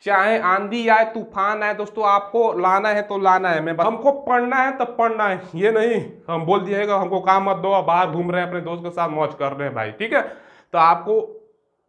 चाहे आंधी आए तूफान आए दोस्तों, आपको लाना है तो लाना है। मैं हमको पढ़ना है तब पढ़ना है, ये नहीं हम बोल दिएगा हमको काम मत दो, बाहर घूम रहे हैं अपने दोस्त के साथ मौज कर रहे हैं भाई, ठीक है। तो आपको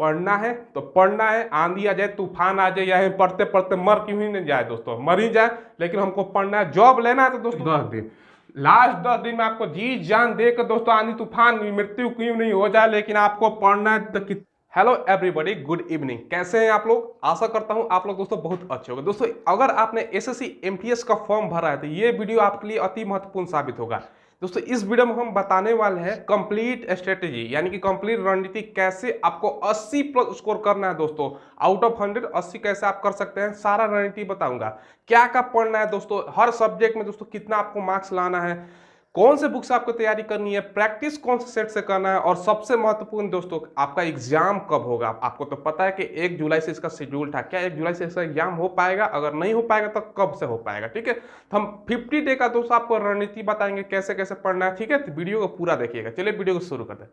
पढ़ना है तो पढ़ना है, आंधी आ जाए तूफान आ जाए, या पढ़ते पढ़ते मर क्यों ही नहीं जाए दोस्तों, मर ही जाए, लेकिन हमको पढ़ना है। जॉब लेना है तो दोस्तों 10 दिन, लास्ट 10 दिन में आपको जी जान दे कर दोस्तों आंधी तूफान मृत्यु क्यों नहीं हो जाए, लेकिन आपको पढ़ना है तो हेलो एवरीबॉडी, गुड इवनिंग। कैसे हैं आप लोग? आशा करता हूं आप लोग दोस्तों बहुत अच्छे होंगे। दोस्तों अगर आपने एसएससी एमटीएस का फॉर्म भरा है तो ये वीडियो आपके लिए अति महत्वपूर्ण साबित होगा। दोस्तों इस वीडियो में हम बताने वाले हैं कंप्लीट स्ट्रेटेजी, यानी कि कंप्लीट रणनीति, कैसे आपको 80 प्लस स्कोर करना है दोस्तों। आउट ऑफ 100 80 कैसे आप कर सकते हैं, सारा रणनीति बताऊंगा। क्या क्या पढ़ना है दोस्तों, हर सब्जेक्ट में दोस्तों कितना आपको मार्क्स लाना है, कौन से बुक से आपको तैयारी करनी है, प्रैक्टिस कौन से सेट से करना है, और सबसे महत्वपूर्ण दोस्तों आपका एग्जाम कब होगा। आपको तो पता है कि 1 जुलाई से इसका शेड्यूल था, क्या 1 जुलाई से इसका एग्जाम हो पाएगा? अगर नहीं हो पाएगा तो कब से हो पाएगा, ठीक है। तो हम 50 डे का दोस्तों आपको रणनीति बताएंगे कैसे कैसे पढ़ना है, ठीक है। तो वीडियो को पूरा देखिएगा। चलिए वीडियो को शुरू करते हैं।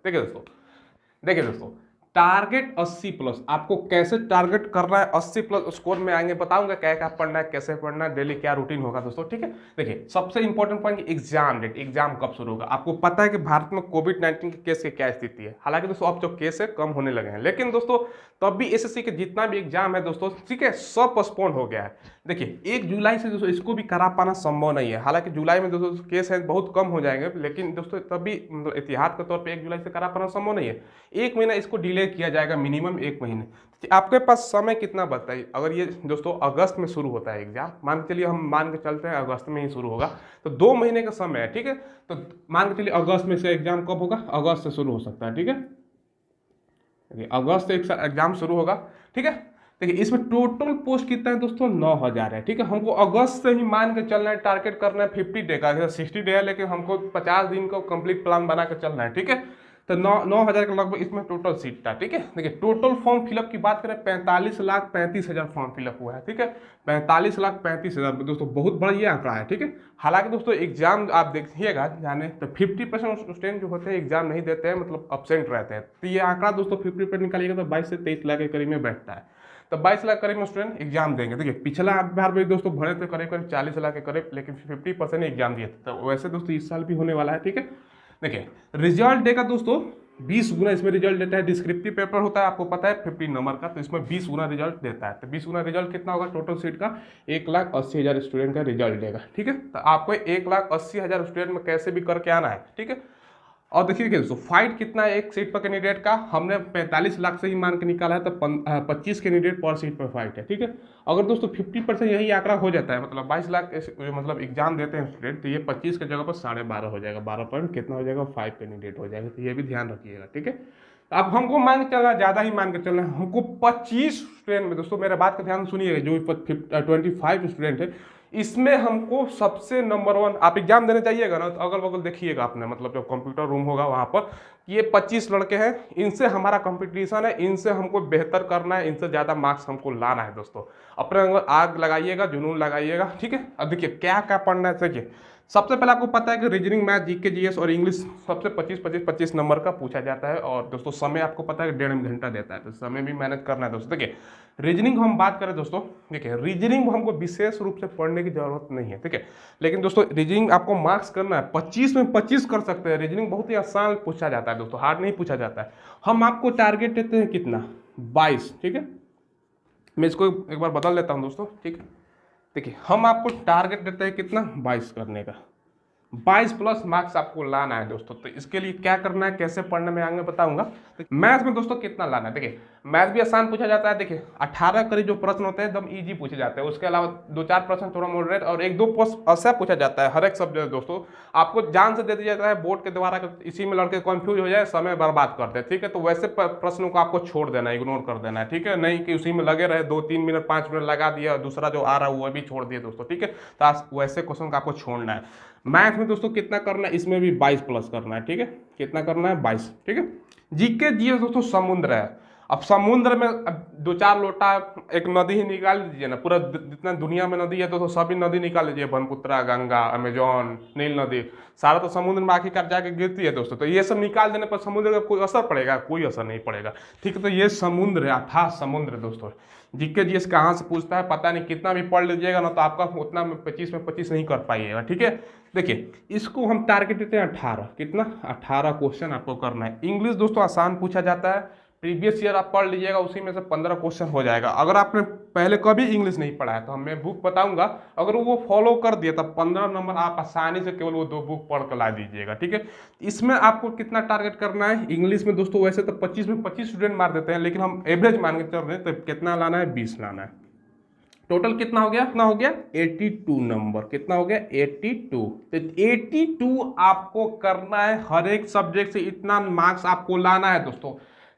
देखिए दोस्तों टारगेट 80 प्लस, आपको कैसे टारगेट करना है 80 प्लस स्कोर में आएंगे, बताऊंगा क्या क्या पढ़ना है, कैसे पढ़ना है, डेली क्या रूटीन होगा दोस्तों, ठीक है। देखिए सबसे important point exam date, exam कब शुरू होगा। आपको पता है कि भारत में कोविड-19 के केस की क्या स्थिति है। हालांकि दोस्तों अब जो केस है कम होने लगे हैं, लेकिन दोस्तों तब भी एसएससी के जितना भी एग्जाम है दोस्तों, ठीक है, सब पोस्टपोन हो गया है। देखिए 1 जुलाई से दोस्तों इसको भी करा पाना संभव नहीं है। हालांकि जुलाई में दोस्तों केस है बहुत कम हो जाएंगे, लेकिन दोस्तों तब भी मतलब एहतियात के तौर पे 1 जुलाई से करा पाना संभव नहीं है। 1 महीना इसको डिले किया जाएगा, मिनिमम 1 महीने। आपके पास समय कितना बचता है? अगर ये दोस्तों अगस्त में शुरू होता है एग्जाम, मान के चलिए, हम मान के चलते हैं अगस्त में ही शुरू होगा, तो 2 महीने का समय है, ठीक है। तो मान के चलिए अगस्त में से एग्जाम कब होगा, अगस्त से शुरू हो सकता है, ठीक है। अगस्त से एग्जाम शुरू होगा, ठीक है। देखिए इसमें टोटल पोस्ट कितना है दोस्तों, 9000 है, ठीक है। हमको अगस्त से ही मान के चलना है, टारगेट करना है 50 डे का, 60 डे है, लेकिन हमको 50 दिन का कंप्लीट प्लान बना के चलना है, ठीक है। तो 9000 के लगभग इसमें टोटल सीट था, ठीक है। देखिए टोटल फॉर्म फिलअप की बात करें, 45,35,000 फॉर्म फिलअप हुआ है, ठीक है। 45,35,000 दोस्तों बहुत बड़ा ये आंकड़ा है, ठीक है। हालांकि दोस्तों एग्जाम आप देखिएगा जाने तो 50% स्टूडेंट जो होते हैं एग्जाम नहीं देते हैं, मतलब अब्सेंट रहते हैं। तो ये आंकड़ा दोस्तों 50% निकालिएगा तो 22 से 23 लाख के करीब में बैठता है। तो 22 लाख करीब में स्टूडेंट एग्जाम देंगे। देखिए पिछला बार भी दोस्तों भरे थे करीब करीब 40 लाख के करीब, लेकिन 50% एग्जाम दिए थे। तो वैसे दोस्तों इस साल भी होने वाला है, ठीक है। देखिए रिजल्ट देगा दोस्तों 20 गुना इसमें रिजल्ट देता है। डिस्क्रिप्टिव पेपर होता है आपको पता है 15 नंबर का, तो इसमें 20 गुना रिजल्ट देता है। तो 20 गुना रिजल्ट कितना होगा टोटल सीट का, 1,80,000 स्टूडेंट का रिजल्ट देगा, ठीक है। तो आपको 1,80,000 स्टूडेंट में कैसे भी करके आना है, ठीक है। और देखिए दोस्तों फाइट कितना है एक सीट पर कैंडिडेट का, हमने 45 लाख से ही मान के निकाला है, तो 25 कैंडिडेट पर सीट पर फाइट है, ठीक है। अगर दोस्तों 50% यही आंकड़ा हो जाता है, मतलब 22 लाख मतलब एग्जाम देते हैं स्टूडेंट, तो ये 25 की जगह पर 12.5 हो जाएगा, 12 पॉइंट कितना हो जाएगा, 5 कैंडिडेट हो जाएगा। तो ये भी ध्यान रखिएगा, ठीक है। अब हमको मान के चलना, ज़्यादा ही मान के चलना है हमको। 25 स्टूडेंट में दोस्तों मेरे बात का ध्यान सुनिएगा, जो 25 स्टूडेंट है इसमें हमको सबसे नंबर 1, आप एग्जाम देने जाइएगा ना तो अगल बगल देखिएगा आपने, मतलब जो कंप्यूटर रूम होगा वहाँ पर, ये 25 लड़के हैं, इनसे हमारा कंपटीशन है, इनसे हमको बेहतर करना है, इनसे ज़्यादा मार्क्स हमको लाना है दोस्तों। अपने अंदर आग लगाइएगा, जुनून लगाइएगा, ठीक है। अब देखिए क्या क्या पढ़ना है। देखिए सबसे पहले आपको पता है कि रीजनिंग, मैथ, जीके, जीएस और इंग्लिश सबसे 25-25 नंबर का पूछा जाता है। और दोस्तों समय आपको पता है कि 1.5 घंटा देता है, तो समय भी मैनेज करना है दोस्तों। देखिए रीजनिंग हम बात करें दोस्तों, देखिए रीजनिंग हमको विशेष रूप से पढ़ने की जरूरत नहीं है, ठीक है। लेकिन दोस्तों रीजनिंग आपको मार्क्स करना है, 25 में 25 कर सकते हैं। रीजनिंग बहुत ही आसान पूछा जाता है दोस्तों, हार्ड नहीं पूछा जाता है। हम आपको टारगेट देते हैं कितना, 22, ठीक है। मैं इसको एक बार बदल लेता हूँ दोस्तों, ठीक है। देखिए हम आपको टारगेट देते हैं कितना, 22 करने का, 22 प्लस मार्क्स आपको लाना है दोस्तों। तो इसके लिए क्या करना है, कैसे पढ़ने में आगे बताऊंगा। मैथ में दोस्तों कितना लाना है, देखिए मैथ भी आसान पूछा जाता है। देखिए 18 करीब जो प्रश्न होते हैं एकदम इजी पूछे जाते हैं, उसके अलावा 2-4 प्रश्न थोड़ा मॉडरेट और 1-2 प्रश्न ऐसा पूछा जाता है हर एक सब्जेक्ट दोस्तों। आपको जान से दे दिया जाता है बोर्ड के द्वारा, इसी में लड़के कंफ्यूज हो जाए, समय बर्बाद करते हैं, ठीक है। तो वैसे प्रश्नों को आपको छोड़ देना है, इग्नोर कर देना है, ठीक है। नहीं कि उसी में लगे रहे 2-3 मिनट 5 मिनट लगा दिया, दूसरा जो आ रहा है वो भी छोड़ दिया दोस्तों, ठीक है। तो वैसे क्वेश्चन को आपको छोड़ना है। मैथ में दोस्तों कितना करना है, इसमें भी 22 प्लस करना है, ठीक है। कितना करना है, 22, ठीक है। जीके जीएस दोस्तों समुद्र है। अब समुद्र में अब 2-4 लोटा एक नदी ही निकाल दीजिए ना, पूरा जितना दुनिया में नदी है तो सभी नदी निकाल लीजिए, ब्रह्मपुत्रा, गंगा, अमेजोन, नील नदी, सारा तो समुद्र में आखिरकार जाके गिरती है दोस्तों। तो ये सब निकाल देने पर समुद्र का कोई असर पड़ेगा? कोई असर नहीं पड़ेगा। ठीक है, तो ये समुद्र है, अथाह समुद्र दोस्तों। जीके जीएस कहाँ से पूछता है पता नहीं, कितना भी पढ़ लीजिएगा ना तो आपका उतना में 25 नहीं कर पाइएगा। ठीक है, देखिए इसको हम टारगेट देते हैं 18, कितना 18 क्वेश्चन आपको करना है। इंग्लिश दोस्तों आसान पूछा जाता है, प्रीवियस ईयर आप पढ़ लीजिएगा, उसी में से 15 क्वेश्चन हो जाएगा। अगर आपने पहले कभी इंग्लिश नहीं पढ़ा है तो मैं बुक बताऊंगा, अगर वो फॉलो कर दिया तब 15 नंबर आप आसानी से केवल वो 2 बुक पढ़ कर ला दीजिएगा। ठीक है, इसमें आपको कितना टारगेट करना है इंग्लिश में दोस्तों? वैसे तो 25 में 25 स्टूडेंट मार देते हैं, लेकिन हम एवरेज मान के चल रहे हैं, तो कितना लाना है? 20 लाना है। टोटल कितना हो गया? कितना हो गया? 82 नंबर। कितना हो गया? 82। तो 82 आपको करना है, हर एक सब्जेक्ट से इतना मार्क्स आपको लाना है दोस्तों।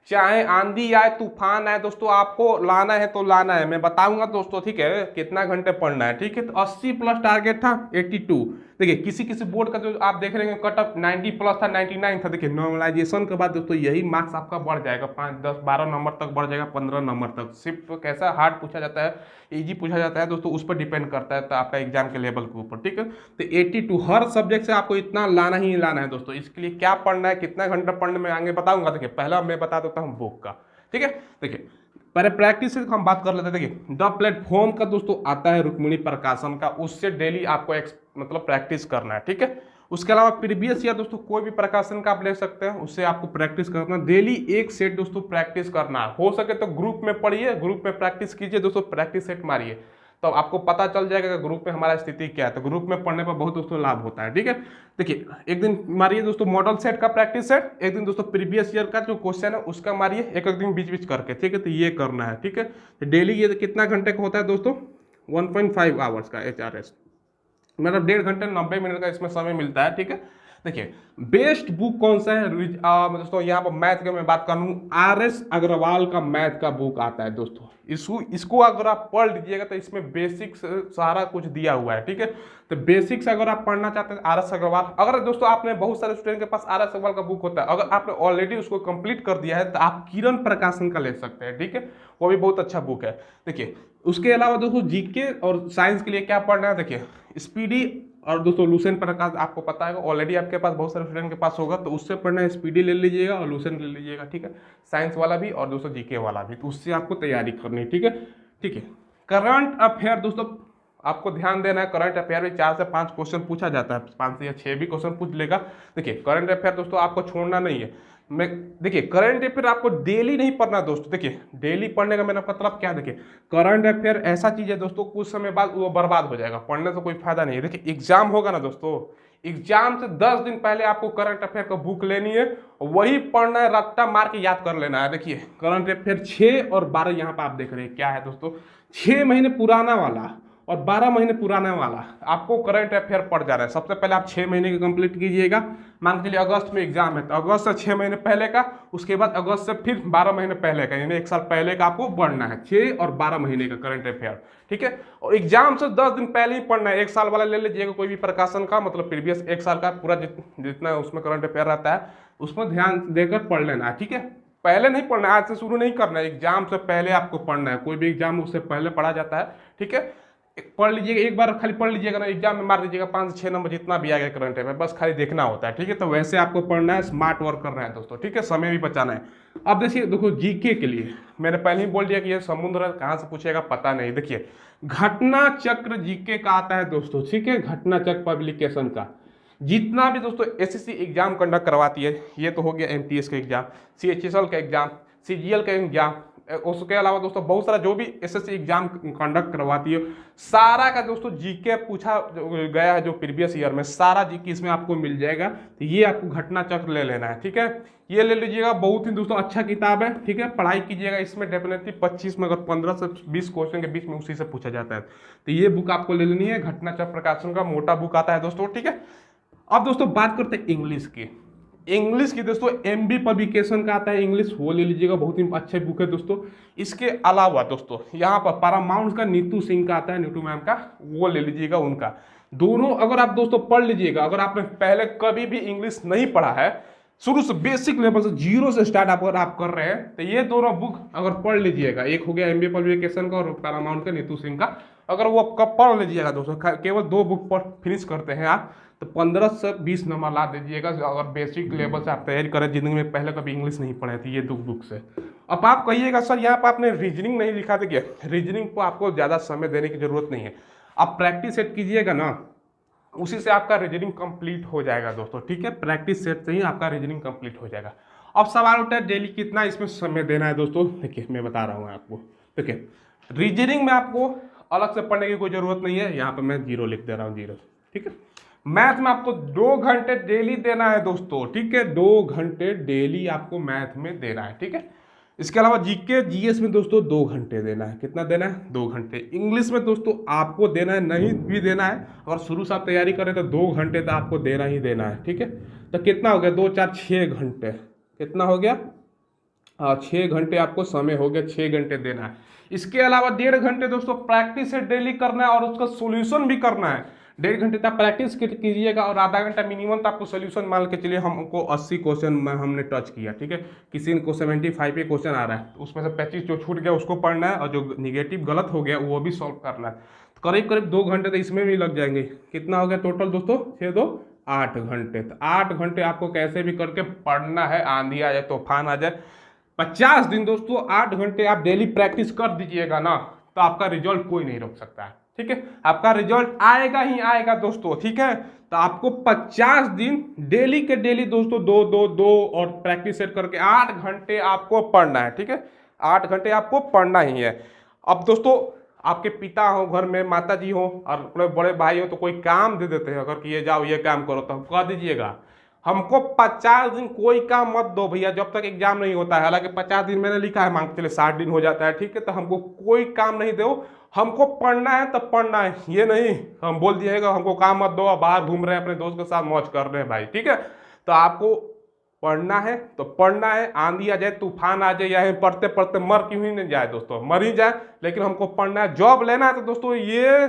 चाहे आंधी आए तूफान आए दोस्तों, आपको लाना है तो लाना है, मैं बताऊंगा दोस्तों। ठीक है, कितना घंटे पढ़ना है। ठीक है, तो 80 प्लस टारगेट था, 82। देखिए किसी किसी बोर्ड का जो आप देख रहे हैं कट ऑफ 90 प्लस था, 99 था। देखिए नॉर्मलाइजेशन के बाद दोस्तों यही मार्क्स आपका बढ़ जाएगा, 5, 10, 12 नंबर तक बढ़ जाएगा, 15 नंबर तक। सिर्फ कैसा हार्ड पूछा जाता है, इजी पूछा जाता है दोस्तों, उस पर डिपेंड करता है तो आपका एग्जाम के लेवल के ऊपर। ठीक है, तो 82 हर सब्जेक्ट से आपको इतना लाना ही लाना है दोस्तों। इसके लिए क्या पढ़ना है, कितना घंटा पढ़ने में आगे बताऊंगा। देखिए पहला मैं बता देता हूँ बुक का। ठीक है, देखिए पहले प्रैक्टिस से हम बात कर लेते हैं। देखिए द प्लेटफॉर्म का दोस्तों आता है रुक्मिणी प्रकाशन का, उससे डेली आपको मतलब प्रैक्टिस करना है। ठीक है, उसके अलावा प्रीवियस ईयर दोस्तों कोई भी प्रकाशन का आप ले सकते हैं, उससे आपको प्रैक्टिस करना, डेली एक सेट दोस्तों प्रैक्टिस करना है। हो सके तो ग्रुप में पढ़िए, ग्रुप में प्रैक्टिस कीजिए दोस्तों, प्रैक्टिस सेट मारिए तो आपको पता चल जाएगा कि ग्रुप में हमारा स्थिति क्या है। तो ग्रुप में पढ़ने पर बहुत दोस्तों लाभ होता है। ठीक है, देखिए एक दिन मारिए दोस्तों मॉडल सेट का प्रैक्टिस सेट, एक दिन दोस्तों प्रीवियस ईयर का जो क्वेश्चन है उसका मारिए, एक दिन बीच बीच करके। ठीक है, तो ये करना है। ठीक है, तो डेली ये कितना घंटे का होता है दोस्तों? 1.5 आवर्स का HRS, मतलब 1.5 घंटे 90 मिनट का इसमें समय मिलता है। ठीक है, देखिए बेस्ट बुक कौन सा है दोस्तों? यहाँ पर मैथ की मैं बात करूँ, RS अग्रवाल का मैथ का बुक आता है दोस्तों। इसको अगर आप पढ़ लीजिएगा तो इसमें बेसिक्स सारा कुछ दिया हुआ है। ठीक है, तो बेसिक्स अगर आप पढ़ना चाहते हैं RS अग्रवाल, अगर दोस्तों आपने बहुत सारे स्टूडेंट के पास RS अग्रवाल का बुक होता है, अगर आपने ऑलरेडी उसको कंप्लीट कर दिया है तो आप किरण प्रकाशन का ले सकते हैं। ठीक है, वो भी बहुत अच्छा बुक है। देखिए उसके अलावा दोस्तों जीके और साइंस के लिए क्या पढ़ना है? देखिए स्पीडी और दोस्तों लूसेंट प्रकाश आपको पता है, ऑलरेडी आपके पास बहुत सारे स्टूडेंट के पास होगा, तो उससे पढ़ना है, स्पीडी ले लीजिएगा और लूसेंट ले लीजिएगा। ठीक है, साइंस वाला भी और दोस्तों जीके वाला भी, तो उससे आपको तैयारी करनी है। ठीक है, ठीक है। करंट अफेयर दोस्तों आपको ध्यान देना है, करंट अफेयर में 4 से 5 क्वेश्चन पूछा जाता है, 5 से या 6 भी क्वेश्चन पूछ लेगा। देखिए करंट अफेयर दोस्तों आपको छोड़ना नहीं है। मैं देखिए करंट अफेयर आपको डेली नहीं पढ़ना दोस्तों। देखिए डेली पढ़ने का मेरा मतलब क्या? देखिए करंट अफेयर ऐसा चीज है दोस्तों, कुछ समय बाद वो बर्बाद हो जाएगा, पढ़ने से कोई फायदा नहीं है। देखिए एग्जाम होगा ना दोस्तों, एग्जाम से 10 दिन पहले आपको करंट अफेयर का बुक लेनी है, वही पढ़ना है, रट्टा मार के याद कर लेना है। देखिए करंट अफेयर 6 और 12 यहाँ पर आप देख रहे हैं क्या है दोस्तों, 6 महीने पुराना वाला और 12 महीने पुराना वाला आपको करंट अफेयर पढ़ जा रहा है। सबसे पहले आप 6 महीने का कंप्लीट कीजिएगा। मान के चलिए अगस्त में एग्जाम है तो अगस्त से 6 महीने पहले का, उसके बाद अगस्त से फिर 12 महीने पहले का, यानी 1 साल पहले का आपको पढ़ना है, 6 और 12 महीने का करंट अफेयर। ठीक है, और एग्जाम से 10 दिन पहले ही पढ़ना है। 1 साल वाला ले लीजिएगा कोई भी प्रकाशन का, मतलब प्रीवियस 1 साल का पूरा जितना उसमें करंट अफेयर रहता है उसमें ध्यान देकर पढ़ लेना है। ठीक है, पहले नहीं पढ़ना है, आज से शुरू नहीं करना है, एग्जाम से पहले आपको पढ़ना है। कोई भी एग्जाम उससे पहले पढ़ा जाता है। ठीक है, पढ़ लीजिएगा, एक बार खाली पढ़ लीजिएगा ना, एग्जाम में मार दीजिएगा 5 से 6 नंबर जितना भी आ गया करंट अफेयर, बस खाली देखना होता है। ठीक है, तो वैसे आपको पढ़ना है, स्मार्ट वर्क करना है दोस्तों। ठीक है, समय भी बचाना है। अब देखो जीके के लिए मैंने पहले ही बोल दिया कि ये समुद्र कहाँ से पूछेगा पता नहीं। देखिए घटना चक्र जीके का आता है दोस्तों। ठीक है, घटना चक्र पब्लिकेशन का जितना भी दोस्तों एसएससी एग्जाम कंडक्ट करवाती है, ये तो हो गया एमटीएस का एग्जाम, CHSL का एग्जाम, CGL का एग्जाम, उसके अलावा दोस्तों बहुत सारा जो भी एसएससी एग्जाम कंडक्ट करवाती है, सारा का दोस्तों जीके पूछा गया है जो प्रीवियस ईयर में, सारा जीके इसमें आपको मिल जाएगा। तो ये आपको घटना चक्र ले लेना है। ठीक है, ये ले लीजिएगा, बहुत ही दोस्तों अच्छा किताब है। ठीक है, पढ़ाई कीजिएगा, इसमें डेफिनेटली 25 में अगर 15 से 20 क्वेश्चन के बीच में उसी से पूछा जाता है। तो ये बुक आपको ले लेनी है, घटना चक्र प्रकाशन का मोटा बुक आता है दोस्तों। ठीक है, अब दोस्तों बात करते हैं इंग्लिश की। इंग्लिश की दोस्तों MB पब्लिकेशन का आता है इंग्लिश, वो ले लीजिएगा, बहुत ही अच्छे बुक है दोस्तों। इसके अलावा दोस्तों यहाँ पर पैरामाउंट का नीतू सिंह का आता है, नीतू मैम का, वो ले लीजिएगा उनका। दोनों अगर आप दोस्तों पढ़ लीजिएगा, अगर आपने पहले कभी भी इंग्लिश नहीं पढ़ा है शुरू से बेसिक लेवल से जीरो से स्टार्ट अगर आप कर रहे हैं तो ये दोनों बुक अगर पढ़ लीजिएगा, एक हो गया एमबीए पब्लिकेशन का और पैरामाउंट का नीतू सिंह का, अगर वो कब पढ़ लीजिएगा दोस्तों, केवल 2 बुक पढ़ फिनिश करते हैं आप तो 15 से 20 नंबर ला दीजिएगा। अगर बेसिक लेवल से आप तैयारी करें, जिंदगी में पहले कभी इंग्लिश नहीं पढ़े थे ये 2 बुक से। अब आप कहिएगा सर यहाँ पर आपने रीजनिंग नहीं लिखा था क्या? रीजनिंग को आपको ज़्यादा समय देने की जरूरत नहीं है, आप प्रैक्टिस सेट कीजिएगा ना, उसी से आपका रीजनिंग कंप्लीट हो जाएगा दोस्तों, ठीक है। प्रैक्टिस सेट से ही आपका रीजनिंग कंप्लीट हो जाएगा। अब सवाल उठा है डेली कितना इसमें समय देना है दोस्तों। देखिए मैं बता रहा हूँ आपको, देखिए रीजनिंग में आपको अलग से पढ़ने की कोई जरूरत नहीं है, यहाँ पे मैं 0 लिख दे रहा हूँ, 0, ठीक है। मैथ में आपको 2 घंटे डेली देना है दोस्तों, ठीक है, 2 घंटे डेली आपको मैथ में देना है, ठीक है। इसके अलावा जीके जीएस में दोस्तों 2 घंटे देना है, कितना देना है? 2 घंटे। इंग्लिश में दोस्तों आपको देना है, नहीं भी देना है, अगर शुरू से आप तैयारी करें तो 2 घंटे तो आपको देना ही देना है, ठीक है। तो कितना हो गया? 2 4 6 घंटे, कितना हो गया? 6 घंटे आपको समय हो गया, 6 घंटे देना है। इसके अलावा 1.5 घंटे दोस्तों प्रैक्टिस से डेली करना है और उसका सोल्यूशन भी करना है। 1.5 घंटे तक प्रैक्टिस कीजिएगा और आधा घंटा मिनिमम तो आपको सोल्यूशन मान के चलिए। हमको 80 क्वेश्चन में हमने टच किया, ठीक है, किसी को 75 पे क्वेश्चन आ रहा है, तो उसमें से 25 जो छूट गया उसको पढ़ना है और जो निगेटिव गलत हो गया वो भी सॉल्व करना है। तो करीब करीब 2 घंटे तो इसमें भी लग जाएंगे। कितना हो गया टोटल दोस्तों? 6 2 8 घंटे। तो 8 घंटे आपको कैसे भी करके पढ़ना है, आंधी आ जाए तूफान आ जाए। 50 दिन दोस्तों 8 घंटे आप डेली प्रैक्टिस कर दीजिएगा ना, तो आपका रिजल्ट कोई नहीं रोक सकता है, ठीक है। आपका रिजल्ट आएगा ही आएगा दोस्तों, ठीक है। तो आपको 50 दिन डेली के डेली दोस्तों 2 2 2 और प्रैक्टिस सेट करके 8 घंटे आपको पढ़ना है, ठीक है। 8 घंटे आपको पढ़ना ही है। अब दोस्तों आपके पिता हो घर में, माता जी हो और कोई बड़े भाई हो तो कोई काम दे देते हैं, अगर कि ये जाओ ये काम करो, तो कह दीजिएगा हमको 50 दिन कोई काम मत दो भैया, जब तक एग्जाम नहीं होता है। हालांकि 50 दिन मैंने लिखा है, मान के चले 60 दिन हो जाता है, ठीक है। तो हमको कोई काम नहीं दो, हमको पढ़ना है तो पढ़ना है, ये नहीं हम बोल दिएगा हमको काम मत दो, बाहर घूम रहे हैं अपने दोस्त के साथ मौज कर रहे हैं भाई, ठीक है। तो आपको पढ़ना है तो पढ़ना है, आंधी आ जाए तूफान आ जाए, या पढ़ते पढ़ते मर क्यों ही नहीं जाए दोस्तों, मर ही जाए, लेकिन हमको पढ़ना है। जॉब लेना है तो दोस्तों ये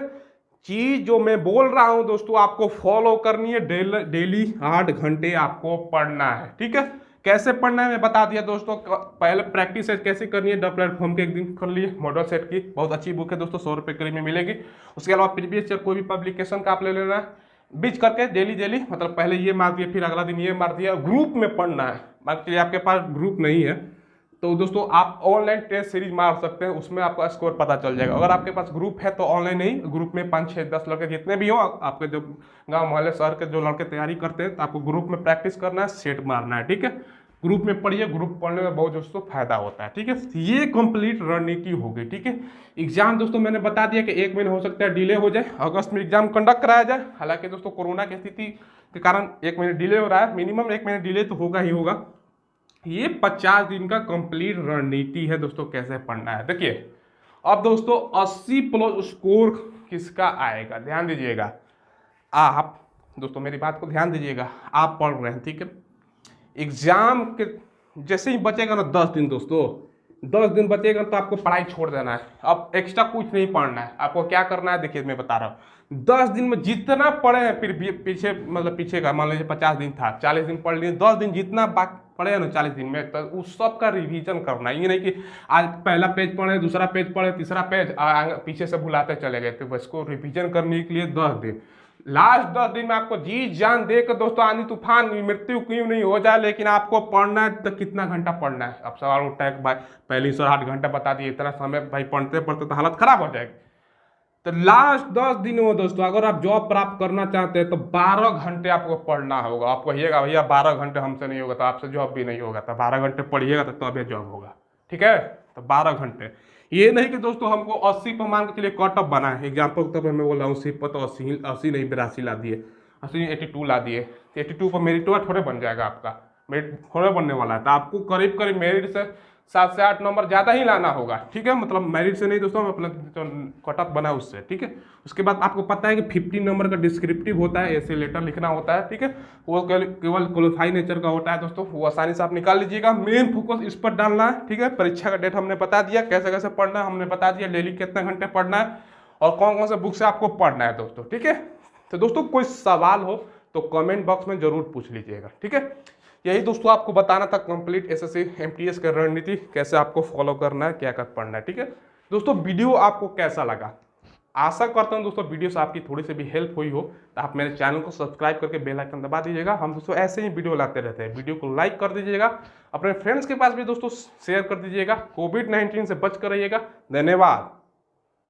चीज जो मैं बोल रहा हूं दोस्तों आपको फॉलो करनी है। डेली 8 घंटे आपको पढ़ना है, ठीक है। कैसे पढ़ना है मैं बता दिया दोस्तों। पहले प्रैक्टिस कैसे करनी है, द प्लेटफॉर्म के एक दिन कर लिए, मॉडल सेट की बहुत अच्छी बुक है दोस्तों, 100 रुपये करीब में मिलेगी। उसके अलावा प्रीवियस कोई भी पब्लिकेशन का आप ले लेना है, बीच करके डेली मतलब पहले ये मार दिया फिर अगला दिन ये मार दिया। ग्रुप में पढ़ना है, मान लीजिए आपके पास ग्रुप नहीं है तो दोस्तों आप ऑनलाइन टेस्ट सीरीज मार सकते हैं, उसमें आपका स्कोर पता चल जाएगा। अगर आपके पास ग्रुप है तो ऑनलाइन नहीं, ग्रुप में 5 6 10 लड़के जितने भी हो, आपके जो गांव मोहल्ले शहर के जो लड़के तैयारी करते हैं, तो आपको ग्रुप में प्रैक्टिस करना है, सेट मारना है, ठीक है। ग्रुप में पढ़िए, ग्रुप पढ़ने में बहुत दोस्तों फायदा होता है, ठीक है। ये कंप्लीट रणनीति हो गई, ठीक है। एग्जाम दोस्तों मैंने बता दिया कि 1 महीने हो सकता है डिले हो जाए, अगस्त में एग्जाम कंडक्ट कराया जाए। हालांकि दोस्तों कोरोना की स्थिति के कारण 1 महीने डिले हो रहा है, मिनिमम 1 महीने डिले तो होगा ही होगा। ये 50 दिन का कंप्लीट रणनीति है दोस्तों, कैसे पढ़ना है। देखिए अब दोस्तों 80 प्लस स्कोर किसका आएगा, ध्यान दीजिएगा आप दोस्तों, मेरी बात को ध्यान दीजिएगा। आप पढ़ रहे हैं, ठीक है, एग्जाम के जैसे ही बचेगा ना 10 दिन दोस्तों, 10 दिन बचेगा तो आपको पढ़ाई छोड़ देना है, अब एक्स्ट्रा कुछ नहीं पढ़ना है। आपको क्या करना है देखिए मैं बता रहा हूँ, 10 दिन में जितना पढ़े हैं, फिर पीछे मतलब पीछे का मान लीजिए 50 दिन था, 40 दिन पढ़ लिए, 10 दिन जितना पढ़े ना 40 दिन में, तो उस सब का रिवीजन करना है। ये नहीं कि आज पहला पेज पढ़े, दूसरा पेज पढ़े, तीसरा पेज पीछे से भुलाते चले गए, तो इसको रिवीजन करने के लिए 10 दिन, लास्ट 10 दिन में आपको जी जान दे कर दोस्तों आंधी तूफान मृत्यु क्यों नहीं हो जाए, लेकिन आपको पढ़ना है। तो कितना घंटा पढ़ना है, अब सवाल उठता है कि भाई पहले सर 8 घंटा बता दिए, इतना समय भाई पढ़ते पढ़ते तो हालत खराब हो जाएगी। तो लास्ट 10 दिन में दोस्तों अगर आप जॉब प्राप्त करना चाहते हैं तो 12 घंटे आपको पढ़ना होगा। आप कहिएगा भैया 12 घंटे हमसे नहीं होगा, तो आपसे जॉब भी नहीं होगा, तो 12 घंटे पढ़िएगा तो अभी जॉब होगा, ठीक है। तो 12 घंटे, ये नहीं कि दोस्तों हमको 80 पर मान के चलिए कट ऑफ बना है, एग्जाम्पल के तौर पर मैं बोल रहा हूँ 80 पर, तो 80 नहीं 82 ला दिए, 82 ला दिए, 82 पर मेरिट थोड़े बन जाएगा, आपका मेरिट थोड़े बनने वाला है। तो आपको करीब करीब मेरिट से 7 से 8 नंबर ज़्यादा ही लाना होगा, ठीक है। मतलब मेरिट से नहीं दोस्तों, अपना जो कट ऑफ बना उससे, ठीक है। उसके बाद आपको पता है कि 15 नंबर का डिस्क्रिप्टिव होता है, ऐसे लेटर लिखना होता है, ठीक है। वो केवल क्वालिफाई नेचर का होता है दोस्तों, वो आसानी से आप निकाल लीजिएगा। मेन फोकस इस पर डालना है, ठीक है। परीक्षा का डेट हमने बता दिया, कैसे कैसे पढ़ना है हमने बता दिया, डेली कितने घंटे पढ़ना है और कौन कौन से बुक से आपको पढ़ना है दोस्तों, ठीक है। तो दोस्तों कोई सवाल हो तो कमेंट बॉक्स में जरूर पूछ लीजिएगा, ठीक है। यही दोस्तों आपको बताना था कंप्लीट एसएससी एमटीएस का रणनीति कैसे आपको फॉलो करना है, क्या कर पढ़ना है। ठीक है दोस्तों, वीडियो आपको कैसा लगा? आशा करता हूं दोस्तों वीडियो से आपकी थोड़ी सी भी हेल्प हुई हो, तो आप मेरे चैनल को सब्सक्राइब करके बेल आइकन दबा दीजिएगा। हम दोस्तों ऐसे ही वीडियो लाते रहते हैं। वीडियो को लाइक कर दीजिएगा, अपने फ्रेंड्स के पास भी दोस्तों शेयर कर दीजिएगा। कोविड-19 से बच कर रहिएगा। धन्यवाद।